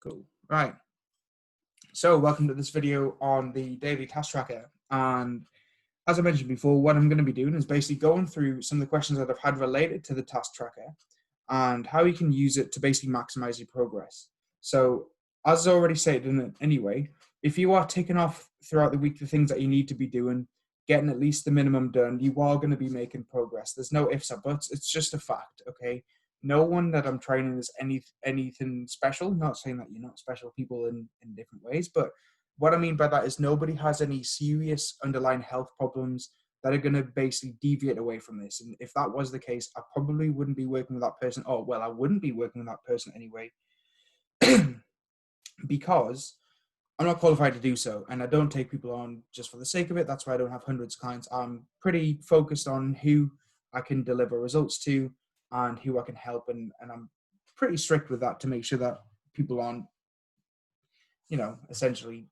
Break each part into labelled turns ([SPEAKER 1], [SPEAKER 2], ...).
[SPEAKER 1] Cool. Right. So welcome to this video on the daily task tracker. And as I mentioned before, what I'm going to be doing is basically going through some of the questions that I've had related to the task tracker and how you can use it to basically maximize your progress. So as I already stated in it anyway, if you are ticking off throughout the week the things that you need to be doing, getting at least the minimum done, you are going to be making progress. There's no ifs or buts. It's just a fact, okay? No one that I'm training is anything special. Not saying that you're not special people in different ways, but what I mean by that is nobody has any serious underlying health problems that are going to basically deviate away from this. And if that was the case, I probably wouldn't be working with that person. Oh, well, I wouldn't be working with that person anyway, because I'm not qualified to do so. And I don't take people on just for the sake of it. That's why I don't have hundreds of clients. I'm pretty focused on who I can deliver results to and who I can help. And I'm pretty strict with that to make sure that people aren't, essentially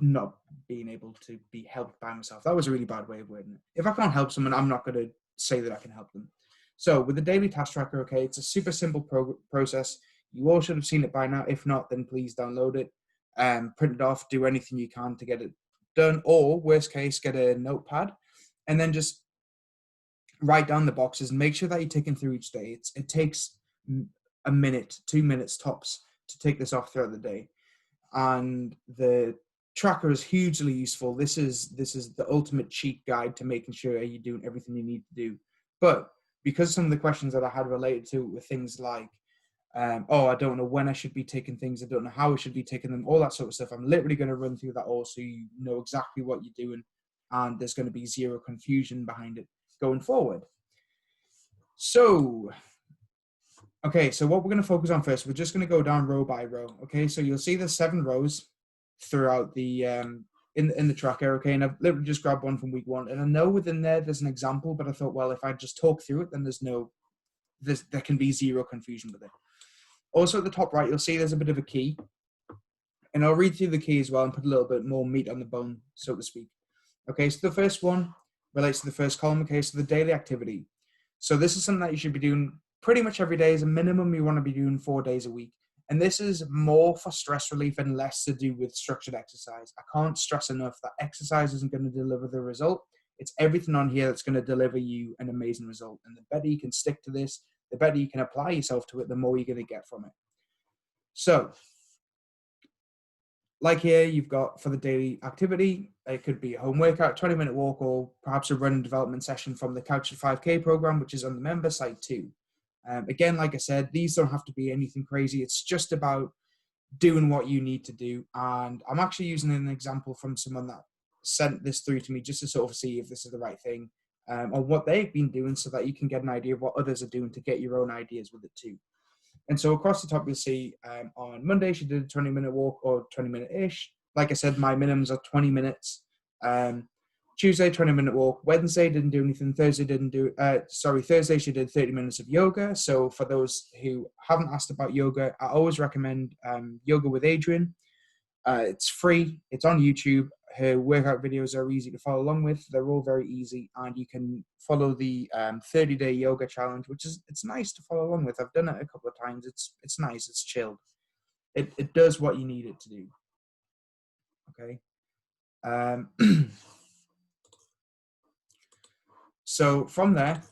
[SPEAKER 1] not being able to be helped by myself. That was a really bad way of wording it. If I can't help someone, I'm not going to say that I can help them. So with the daily task tracker, okay, it's a super simple process. You all should have seen it by now. If not, then please download it, print it off, do anything you can to get it done, or worst case, get a notepad and then just write down the boxes and make sure that you're ticking through each day. It takes a minute, 2 minutes tops to take this off throughout the day. And the tracker is hugely useful. This is the ultimate cheat guide to making sure you're doing everything you need to do. But because some of the questions that I had related to were things like, I don't know when I should be taking things, I don't know how I should be taking them, all that sort of stuff. I'm literally going to run through that all so you know exactly what you're doing and there's going to be zero confusion behind it going forward. So okay, so what we're going to focus on first, we're just going to go down row by row. Okay, so you'll see there's 7 rows throughout the in the tracker. Okay, and I've literally just grabbed one from week 1, and I know within there's an example, but I thought, well, if I just talk through it, then there can be zero confusion with it. Also at the top right, you'll see there's a bit of a key, and I'll read through the key as well and put a little bit more meat on the bone, so to speak. Okay, so the first one relates to the first column. Okay, so the daily activity. So this is something that you should be doing pretty much every day. As a minimum, you want to be doing 4 days a week. And this is more for stress relief and less to do with structured exercise. I can't stress enough that exercise isn't going to deliver the result. It's everything on here that's going to deliver you an amazing result. And the better you can stick to this, the better you can apply yourself to it, the more you're going to get from it. So, like here, you've got for the daily activity, it could be a home workout, 20-minute walk, or perhaps a run and development session from the Couch to 5K program, which is on the member site too. Again, like I said, these don't have to be anything crazy. It's just about doing what you need to do. And I'm actually using an example from someone that sent this through to me just to sort of see if this is the right thing or what they've been doing so that you can get an idea of what others are doing to get your own ideas with it too. And so across the top, you'll see on Monday, she did a 20-minute walk or 20-minute-ish. Like I said, my minimums are 20 minutes. Tuesday, 20-minute walk. Wednesday, didn't do anything. Thursday, she did 30 minutes of yoga. So for those who haven't asked about yoga, I always recommend Yoga with Adriene. It's free. It's on YouTube. Her workout videos are easy to follow along with. They're all very easy, and you can follow the 30-day yoga challenge, which it's nice to follow along with. I've done it a couple of times. It's nice. It's chilled. It does what you need it to do. Okay. So from there,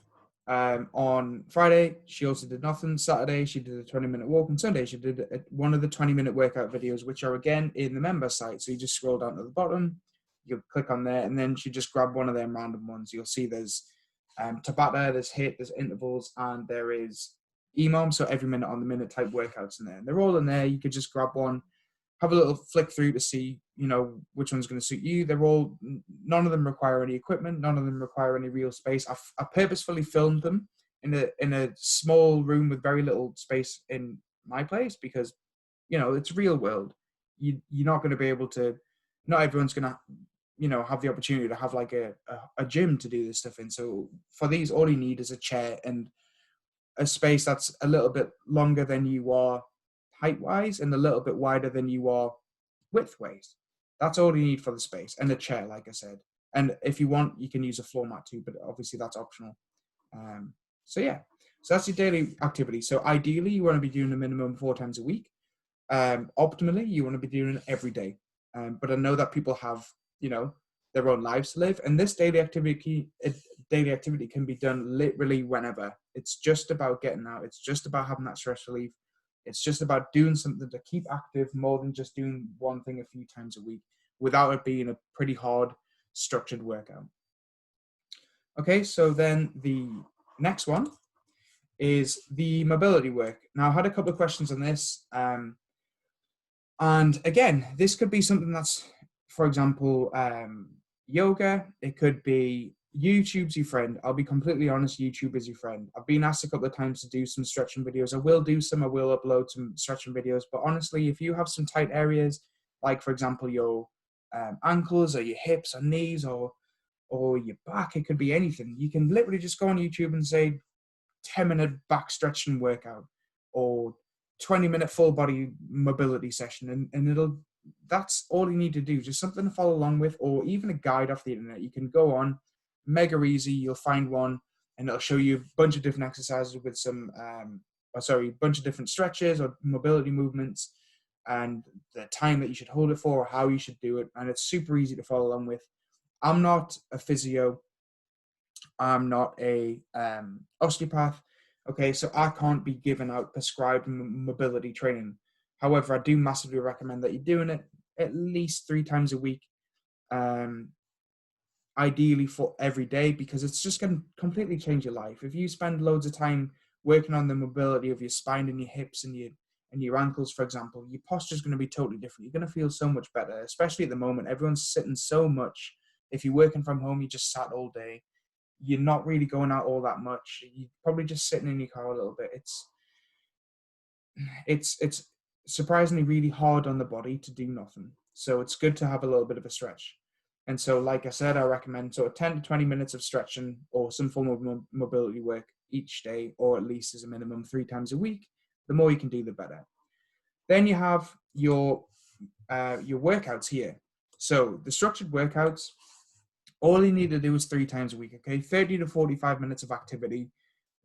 [SPEAKER 1] on Friday, she also did nothing. Saturday, she did a 20-minute walk. And Sunday, she did one of the 20-minute workout videos, which are, again, in the member site. So you just scroll down to the bottom, you click on there, and then she just grabbed one of them random ones. You'll see there's Tabata, there's HIIT, there's intervals, and there is EMOM, so every minute on the minute type workouts in there. And they're all in there. You could just grab one, have a little flick through to see, which one's going to suit you. None of them require any equipment. None of them require any real space. I purposefully filmed them in a small room with very little space in my place because, it's real world. You're not going to be able to, not everyone's going to, have the opportunity to have like a gym to do this stuff in. So for these, all you need is a chair and a space that's a little bit longer than you are height-wise and a little bit wider than you are width-wise. That's all you need for the space. And a chair, like I said. And if you want, you can use a floor mat too, but obviously that's optional. So that's your daily activity. So ideally, you want to be doing a minimum 4 times a week. Optimally, you want to be doing it every day. But I know that people have, their own lives to live, and this daily activity can be done literally whenever. It's just about getting out. It's just about having that stress relief. It's just about doing something to keep active more than just doing one thing a few times a week without it being a pretty hard, structured workout. Okay, so then the next one is the mobility work. Now, I had a couple of questions on this. And again, this could be something that's, for example, yoga. It could be YouTube's your friend. I'll be completely honest, YouTube is your friend. I've been asked a couple of times to do some stretching videos. I will do some. I will upload some stretching videos. But honestly, if you have some tight areas, like, for example, your ankles or your hips or knees or your back, it could be anything. You can literally just go on YouTube and say 10-minute back stretching workout or 20-minute full body mobility session, and that's all you need to do, just something to follow along with, or even a guide off the internet. You can go on, mega easy, you'll find one and it'll show you a bunch of different exercises with some bunch of different stretches or mobility movements and the time that you should hold it for or how you should do it, and it's super easy to follow along with. I'm not a physio, I'm not a osteopath. Okay, so I can't be giving out prescribed mobility training. However, I do massively recommend that you're doing it at least 3 times a week, ideally for every day, because it's just going to completely change your life. If you spend loads of time working on the mobility of your spine and your hips and your ankles, for example, your posture is going to be totally different. You're going to feel so much better, especially at the moment. Everyone's sitting so much. If you're working from home, you just sat all day. You're not really going out all that much. You're probably just sitting in your car a little bit. It's surprisingly really hard on the body to do nothing. So it's good to have a little bit of a stretch. And so, like I said, I recommend sort of 10 to 20 minutes of stretching or some form of mobility work each day, or at least as a minimum 3 times a week. The more you can do, the better. Then you have your workouts here. So the structured workouts, all you need to do is 3 times a week, okay? 30 to 45 minutes of activity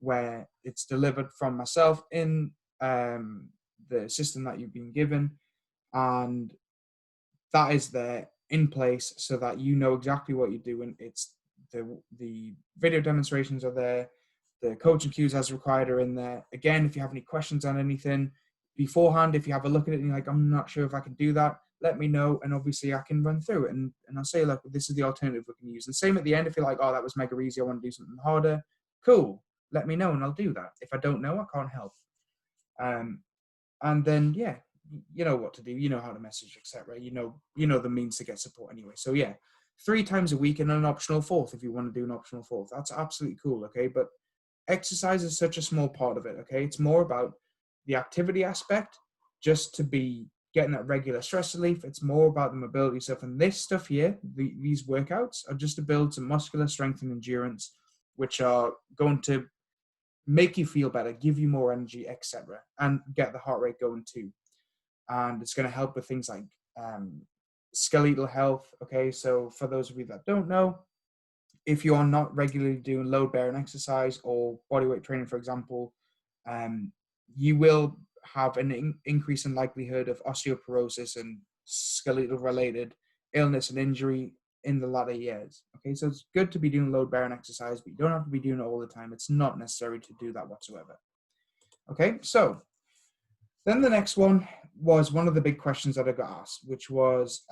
[SPEAKER 1] where it's delivered from myself in the system that you've been given. And that is there in place so that you know exactly what you're doing. It's the video demonstrations are there. The coaching cues as required are in there. Again, if you have any questions on anything beforehand, if you have a look at it and you're like, I'm not sure if I can do that, let me know, and obviously I can run through it, and I'll say, look, this is the alternative we can use. And same at the end, if you're like, oh, that was mega easy, I want to do something harder, cool, let me know and I'll do that. If I don't know, I can't help. And then, yeah, you know what to do, you know how to message, etc. You know the means to get support anyway. So yeah, 3 times a week and an optional 4th if you want to do an optional 4th. That's absolutely cool, okay? But exercise is such a small part of it, okay? It's more about the activity aspect, just to be getting that regular stress relief. It's more about the mobility stuff. And this stuff here, these workouts are just to build some muscular strength and endurance, which are going to make you feel better, give you more energy, etc., and get the heart rate going too. And it's going to help with things like skeletal health. Okay, so for those of you that don't know, if you are not regularly doing load-bearing exercise or bodyweight training, for example, you will have an increase in likelihood of osteoporosis and skeletal-related illness and injury in the latter years. Okay, so it's good to be doing load-bearing exercise, but you don't have to be doing it all the time. It's not necessary to do that whatsoever. Okay, so then the next one was one of the big questions that I got asked, which was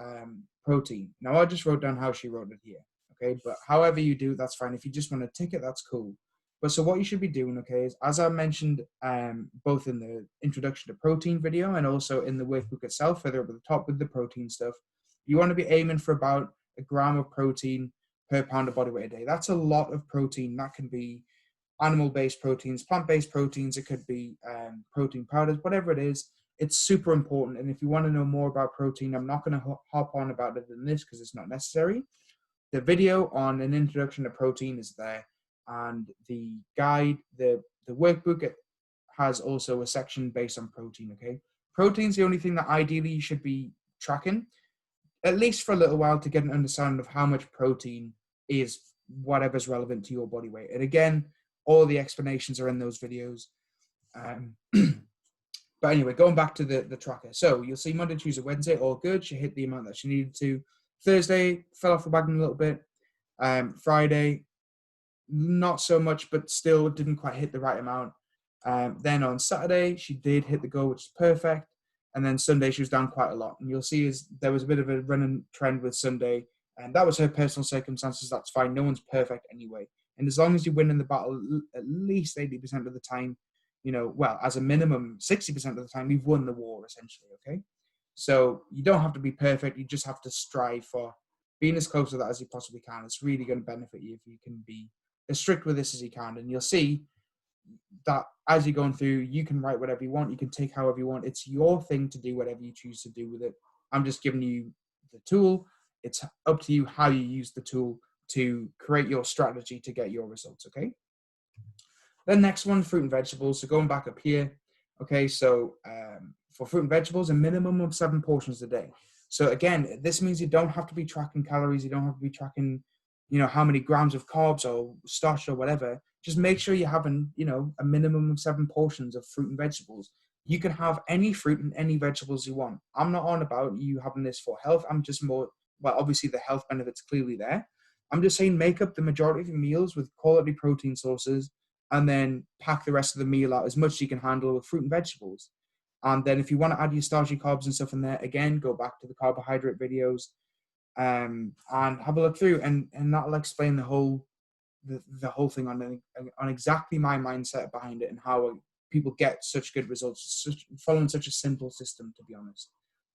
[SPEAKER 1] protein. Now, I just wrote down how she wrote it here. Okay, but however you do, that's fine. If you just want to tick it, that's cool. But so what you should be doing, okay, is as I mentioned, both in the introduction to protein video and also in the workbook itself, further up at the top with the protein stuff, you want to be aiming for about 1 gram of protein per pound of body weight a day. That's a lot of protein. That can be animal-based proteins, plant-based proteins. It could be protein powders, whatever it is. It's super important. And if you want to know more about protein, I'm not going to hop on about it in this because it's not necessary. The video on an introduction to protein is there, and the guide, the workbook, it has also a section based on protein, okay? Protein's the only thing that ideally you should be tracking, at least for a little while, to get an understanding of how much protein is whatever's relevant to your body weight. And again, all the explanations are in those videos. But anyway, going back to the tracker. So you'll see Monday, Tuesday, Wednesday, all good. She hit the amount that she needed to. Thursday, fell off the wagon a little bit. Friday, not so much, but still didn't quite hit the right amount. Then on Saturday, she did hit the goal, which is perfect. And then Sunday, she was down quite a lot. And you'll see there was a bit of a running trend with Sunday. And that was her personal circumstances. That's fine. No one's perfect anyway. And as long as you win in the battle at least 80% of the time, well, as a minimum, 60% of the time, you've won the war, essentially, okay? So you don't have to be perfect. You just have to strive for being as close to that as you possibly can. It's really going to benefit you if you can be as strict with this as you can. And you'll see that as you're going through, you can write whatever you want. You can take however you want. It's your thing to do whatever you choose to do with it. I'm just giving you the tool. It's up to you how you use the tool to create your strategy to get your results, okay? Then next one, fruit and vegetables. So going back up here, okay, so for fruit and vegetables, a minimum of 7 portions a day. So again, this means you don't have to be tracking calories. You don't have to be tracking, how many grams of carbs or starch or whatever. Just make sure you're having, a minimum of 7 portions of fruit and vegetables. You can have any fruit and any vegetables you want. I'm not on about you having this for health. I'm just more, well, obviously the health benefits clearly there. I'm just saying make up the majority of your meals with quality protein sources, and then pack the rest of the meal out as much as you can handle with fruit and vegetables. And then if you want to add your starchy carbs and stuff in there, again, go back to the carbohydrate videos and have a look through, and that'll explain the whole thing on exactly my mindset behind it and how people get such good results, following such a simple system, to be honest,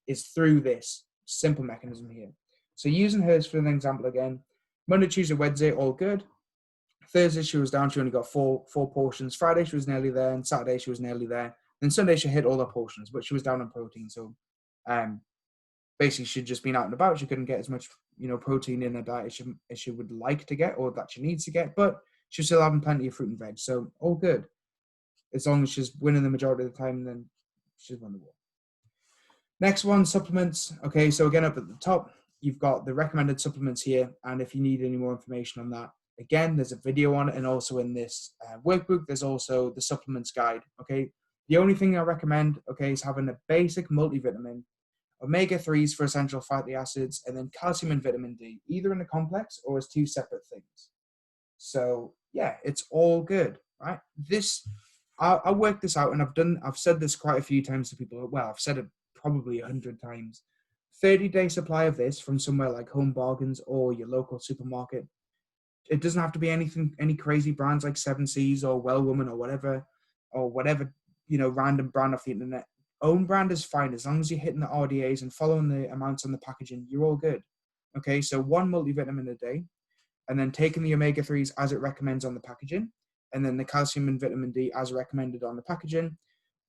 [SPEAKER 1] is through this simple mechanism here. So using hers for an example again, Monday, Tuesday, Wednesday, all good. Thursday, she was down. She only got four portions. Friday, she was nearly there. And Saturday, she was nearly there. Then Sunday, she hit all her portions, but she was down on protein. So basically, she'd just been out and about. She couldn't get as much, protein in her diet as she would like to get or that she needs to get. But she's still having plenty of fruit and veg. So all good. As long as she's winning the majority of the time, then she's won the war. Next one, supplements. Okay, so again, up at the top, you've got the recommended supplements here. And if you need any more information on that, again, there's a video on it, and also in this workbook, there's also the supplements guide, okay? The only thing I recommend, okay, is having a basic multivitamin, omega-3s for essential fatty acids, and then calcium and vitamin D, either in a complex or as 2 separate things. So, yeah, it's all good, right? I worked this out, and I've said this quite a few times to people. Well, I've said it probably 100 times. 30-day supply of this from somewhere like Home Bargains or your local supermarket. It doesn't have to be any crazy brands like 7Cs or Well Woman or whatever, random brand off the internet. Own brand is fine as long as you're hitting the RDAs and following the amounts on the packaging. You're all good. Okay, so 1 multivitamin a day, and then taking the omega-3s as it recommends on the packaging, and then the calcium and vitamin D as recommended on the packaging.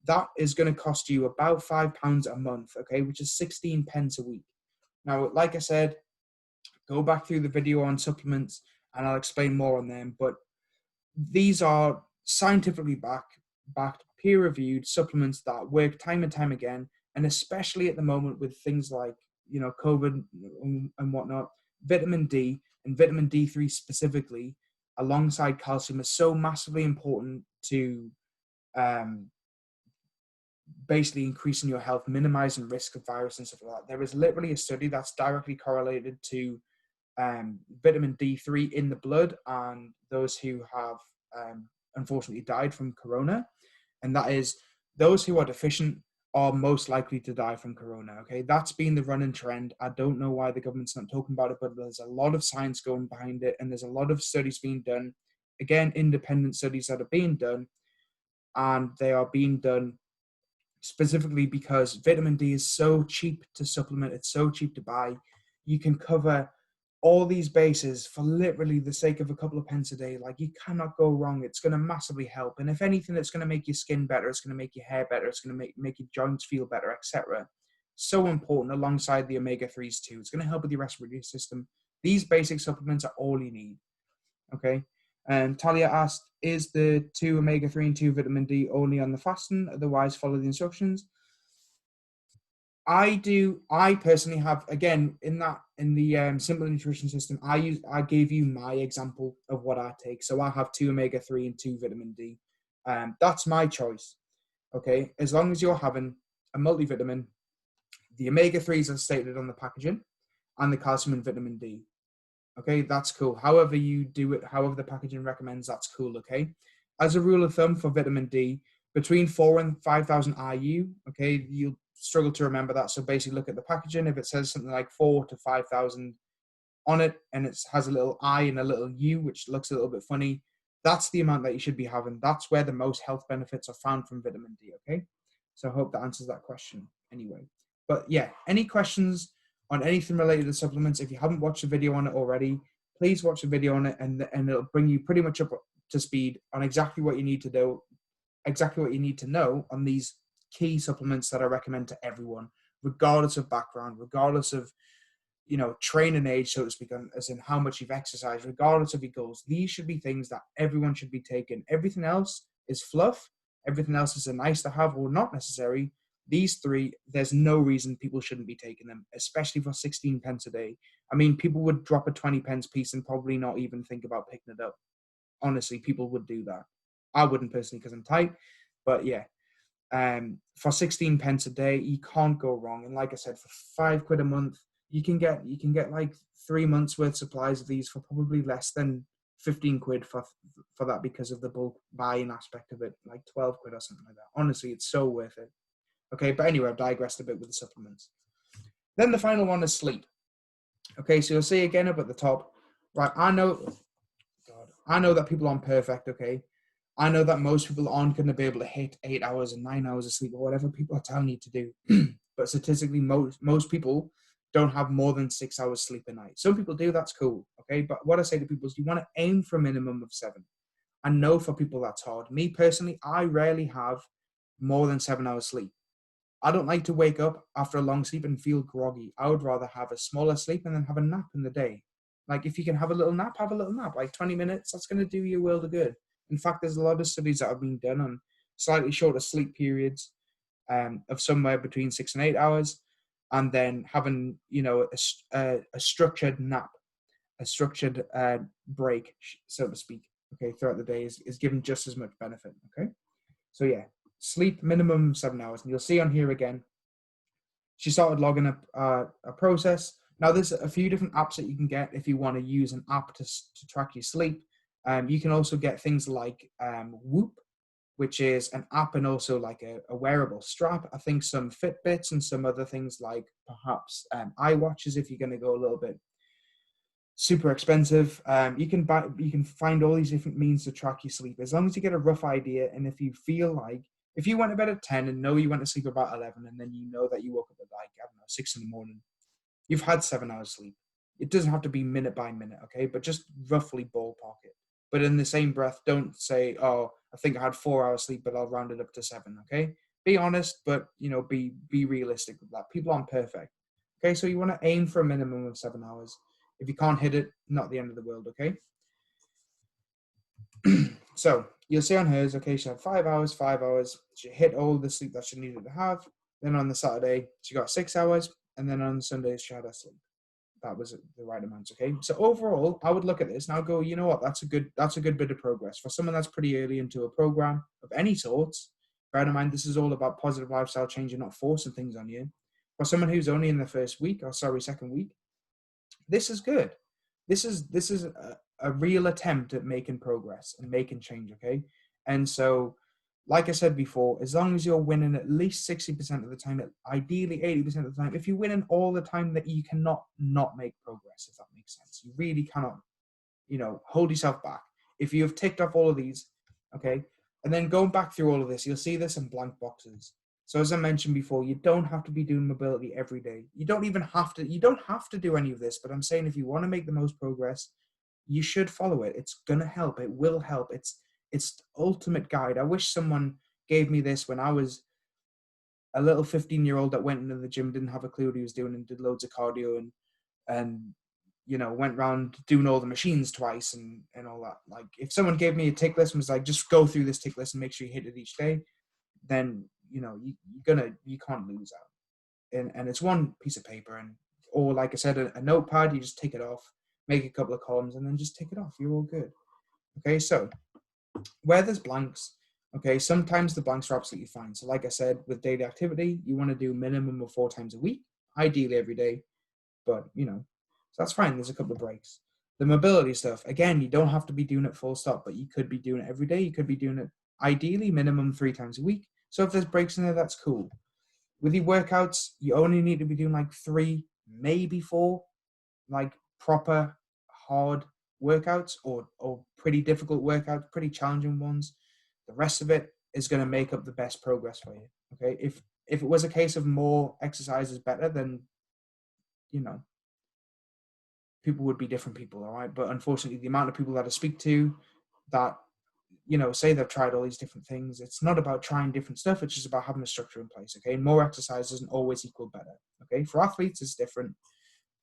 [SPEAKER 1] That is going to cost you about £5 a month, okay, which is 16 pence a week. Now, like I said, go back through the video on supplements, and I'll explain more on them. But these are scientifically backed, peer-reviewed supplements that work time and time again, and especially at the moment with things like, COVID and whatnot, vitamin D and vitamin D3 specifically, alongside calcium, is so massively important to basically increasing your health, minimizing risk of virus and stuff like that. There is literally a study that's directly correlated to vitamin D3 in the blood and those who have unfortunately died from corona, and that is those who are deficient are most likely to die from corona. Okay, that's been the running trend. I don't know why the government's not talking about it, but there's a lot of science going behind it, and there's a lot of studies being done, again, independent studies that are being done, and they are being done specifically because vitamin D is so cheap to supplement. It's so cheap to buy. You can cover all these bases for literally the sake of a couple of pence a day. Like, you cannot go wrong. It's going to massively help. And if anything, it's going to make your skin better. It's going to make your hair better. It's going to make your joints feel better, etc. So important alongside the omega-3s too. It's going to help with your respiratory system. These basic supplements are all you need. Okay. And Talia asked, is the 2 omega-3 and 2 vitamin D only on the fasting? Otherwise, follow the instructions. I personally have, again, in the simple nutrition system, I gave you my example of what I take. So I have 2 omega-3 and 2 vitamin D. That's my choice. okay, as long as you're having a multivitamin, the omega-3s are stated on the packaging, and the calcium and vitamin D. Okay, that's cool. However you do it, however the packaging recommends, that's cool, okay? As a rule of thumb for vitamin D, between 4 and 5,000 IU, okay, you'll struggle to remember that. So basically look at the packaging. If it says something like 4 to 5,000 on it, and it has a little I and a little U, which looks a little bit funny, that's the amount that you should be having. That's where the most health benefits are found from vitamin D, okay? So I hope that answers that question anyway. But yeah, any questions on anything related to supplements? If you haven't watched a video on it already, please watch a video on it, and it'll bring you pretty much up to speed on exactly what you need to do, exactly what you need to know on these key supplements that I recommend to everyone, regardless of background, regardless of, training age, so to speak, as in how much you've exercised, regardless of your goals. These should be things that everyone should be taking. Everything else is fluff. Everything else is a nice to have or not necessary. These three, there's no reason people shouldn't be taking them, especially for 16 pence a day. I mean, people would drop a 20 pence piece and probably not even think about picking it up. Honestly, people would do that. I wouldn't personally because I'm tight, but yeah. For 16 pence a day, you can't go wrong. And like I said, for £5 a month, you can get like 3 months worth supplies of these for probably less than 15 quid for that, because of the bulk buying aspect of it, like 12 quid or something like that. Honestly, it's so worth it. Okay, but anyway, I've digressed a bit with the supplements. Then the final one is sleep. Okay, so you'll see again up at the top, right? I know that people aren't perfect, okay? I know that most people aren't going to be able to hit 8 hours and 9 hours of sleep or whatever people are telling you to do. But statistically, most people don't have more than 6 hours sleep a night. Some people do, that's cool, okay? But what I say to people is you want to aim for a minimum of 7. I know for people that's hard. Me personally, I rarely have more than 7 hours sleep. I don't like to wake up after a long sleep and feel groggy. I would rather have a smaller sleep and then have a nap in the day. Like if you can have a little nap, have a little nap, like 20 minutes, that's going to do you a world of good. In fact, there's a lot of studies that have been done on slightly shorter sleep periods of somewhere between 6 and 8 hours, and then having, a structured nap, a structured break, so to speak, okay, throughout the day is given just as much benefit, okay? So yeah, sleep minimum 7 hours. And you'll see on here again, she started logging up a process. Now, there's a few different apps that you can get if you want to use an app to track your sleep. You can also get things like Whoop, which is an app and also like a wearable strap. I think some Fitbits and some other things like perhaps iWatches if you're going to go a little bit super expensive. You can find all these different means to track your sleep as long as you get a rough idea. And if you feel like, if you went to bed at 10 and know you went to sleep about 11 and then you know that you woke up at like, I don't know, 6 in the morning, you've had 7 hours sleep. It doesn't have to be minute by minute, okay? But just roughly ballpark it. But in the same breath, don't say, oh, I think I had 4 hours sleep, but I'll round it up to 7, okay? Be honest, but, be realistic with that. People aren't perfect, okay? So you want to aim for a minimum of 7 hours. If you can't hit it, not the end of the world, okay? So you'll see on hers, okay, she had 5 hours, 5 hours. She hit all the sleep that she needed to have. Then on the Saturday, she got 6 hours. And then on Sunday, she had her sleep. That was the right amount, okay? So overall, I would look at this and I'll go, you know what, that's a good bit of progress. For someone that's pretty early into a program of any sorts, bear in mind, this is all about positive lifestyle change and not forcing things on you. For someone who's only in the second week, this is good. This is a real attempt at making progress and making change, okay? And so, like I said before, as long as you're winning at least 60% of the time, ideally 80% of the time, if you're winning all the time, that you cannot not make progress, if that makes sense. You really cannot, hold yourself back. If you have ticked off all of these, okay, and then going back through all of this, you'll see this in blank boxes. So as I mentioned before, you don't have to be doing mobility every day. You don't have to do any of this, but I'm saying if you want to make the most progress, you should follow it. It's going to help. It will help. It's the ultimate guide. I wish someone gave me this when I was a little 15-year-old that went into the gym, didn't have a clue what he was doing, and did loads of cardio and went around doing all the machines twice and all that. Like if someone gave me a tick list and was like, just go through this tick list and make sure you hit it each day, then you can't lose out. And it's one piece of paper, or like I said, a notepad. You just take it off, make a couple of columns, and then just tick it off. You're all good. Okay, so where there's blanks, Okay, sometimes the blanks are absolutely fine. So like I said, with daily activity, you want to do minimum of 4 times a week, ideally every day, but so that's fine. There's a couple of breaks. The mobility stuff, again, you don't have to be doing it full stop, but you could be doing it every day. You could be doing it ideally minimum 3 times a week. So if there's breaks in there, that's cool. With your workouts, you only need to be doing like 3, maybe 4, like proper hard workouts or pretty difficult workouts, pretty challenging ones. The rest of it is going to make up the best progress for you. Okay, if it was a case of more exercise is better, then people would be different people, all right. But unfortunately, the amount of people that I speak to that say they've tried all these different things, it's not about trying different stuff. It's just about having a structure in place. Okay, more exercise doesn't always equal better. Okay, for athletes, it's different,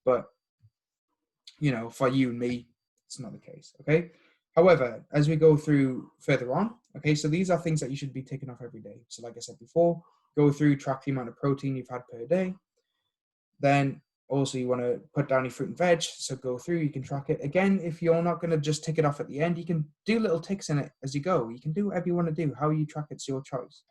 [SPEAKER 1] but for you and me, it's not the case. Okay. However, as we go through further on, okay, so these are things that you should be taking off every day. So like I said before, go through, track the amount of protein you've had per day. Then also you want to put down your fruit and veg. So go through, you can track it. Again, if you're not going to just tick it off at the end, you can do little ticks in it as you go. You can do whatever you want to do. How you track it's your choice.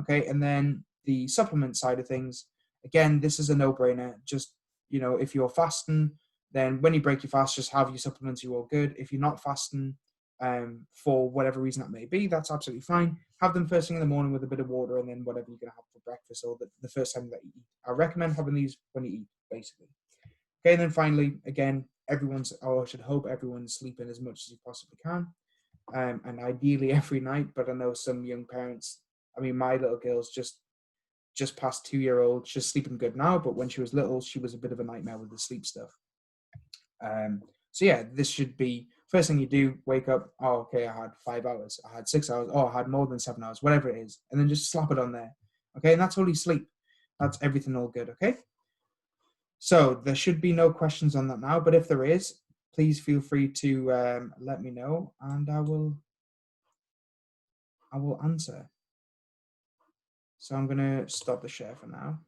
[SPEAKER 1] Okay. And then the supplement side of things, again, this is a no-brainer. Just, if you're fasting, then when you break your fast, just have your supplements, you're all good. If you're not fasting, for whatever reason that may be, that's absolutely fine. Have them first thing in the morning with a bit of water, and then whatever you're going to have for breakfast or the first time that you eat. I recommend having these when you eat, basically. Okay, and then finally, again, I should hope everyone's sleeping as much as you possibly can, and ideally every night. But I know some young parents, my little girl's just past 2-year-old. She's sleeping good now, but when she was little, she was a bit of a nightmare with the sleep stuff. So yeah, this should be first thing you do, wake up, oh, okay, I had 5 hours, I had 6 hours, oh, I had more than 7 hours, whatever it is, and then just slap it on there. Okay, and that's all you sleep. That's everything all good, okay? So there should be no questions on that now, but if there is, please feel free to let me know, and I will answer. So I'm going to stop the share for now.